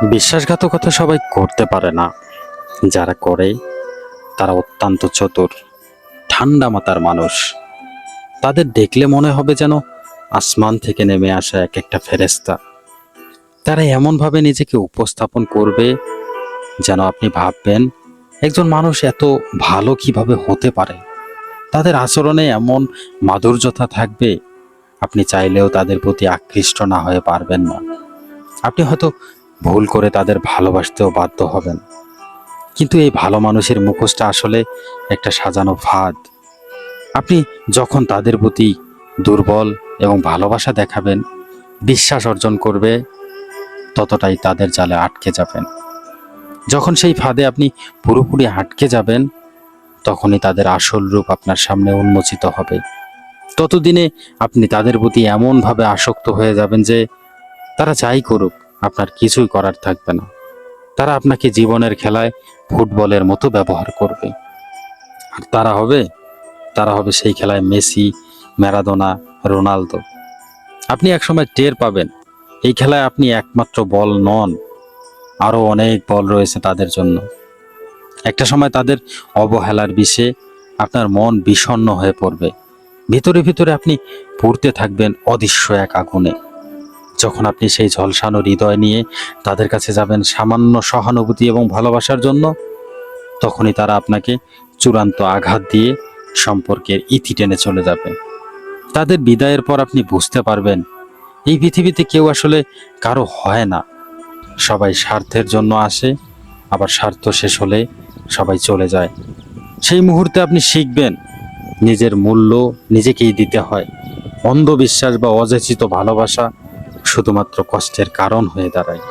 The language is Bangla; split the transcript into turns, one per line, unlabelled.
বিশ্বাসঘাতকতা সবাই করতে পারে না, যারা করে তারা অত্যন্ত চতুর, ঠান্ডা মাথার মানুষ। তাদের দেখলে মনে হবে যেন আসমান থেকে নেমে আসা এক একটা ফেরেশতা। তারা এমনভাবে নিজেকে উপস্থাপন করবে যেন আপনি ভাববেন একজন মানুষ এত ভালো কিভাবে হতে পারে। তাদের আচরণে এমন মাধুর্যতা থাকবে, আপনি চাইলেও তাদের প্রতি আকৃষ্ট না হয়ে পারবেন না। আপনি হয়তো ভুল করে তাদের ভালোবাসতেও বাধ্য হবেন, কিন্তু এই ভালো মানুষের মুখোশটা আসলে একটা সাজানো ফাঁদ। আপনি যখন তাদের প্রতি দুর্বল এবং ভালোবাসা দেখাবেন, বিশ্বাস অর্জন করবে, ততটাই তাদের জালে আটকে যাবেন। যখন সেই ফাঁদে আপনি পুরোপুরি আটকে যাবেন, তখনই তাদের আসল রূপ আপনার সামনে উন্মোচিত হবে। ততদিনে আপনি তাদের প্রতি এমনভাবে আসক্ত হয়ে যাবেন যে তারা যাই করুক আপনার কিছুই করার থাকবে না। তারা আপনাকে জীবনের খেলায় ফুটবলের মতো ব্যবহার করবে। আর তারা হবে সেই খেলায় মেসি, ম্যারাডোনা, রোনালদো। আপনি একসময় টের পাবেন এই খেলায় আপনি একমাত্র বল নন, আরো অনেক বল রয়েছে তাদের জন্য। একটা সময় তাদের অবহেলার বিষে আপনার মন বিষণ্ণ হয়ে পড়বে। ভিতরে ভিতরে আপনি পুড়তে থাকবেন অদৃশ্য এক আগুনে। যখন আপনি সেই ঝলসানো হৃদয় নিয়ে তাদের কাছে যাবেন সামান্য সহানুভূতি এবং ভালোবাসার জন্য, তখনই তারা আপনাকে চূড়ান্ত আঘাত দিয়ে সম্পর্কের ইতি টেনে চলে যাবে। তাদের বিদায়ের পর আপনি বুঝতে পারবেন এই পৃথিবীতে কেউ আসলে কারো হয় না। সবাই স্বার্থের জন্য আসে, আবার স্বার্থ শেষ হলে সবাই চলে যায়। সেই মুহূর্তে আপনি শিখবেন নিজের মূল্য নিজেকেই দিতে হয়। অন্ধবিশ্বাস বা অযাচিত ভালোবাসা শুধুমাত্র কষ্টের কারণ হয়ে দাঁড়ায়।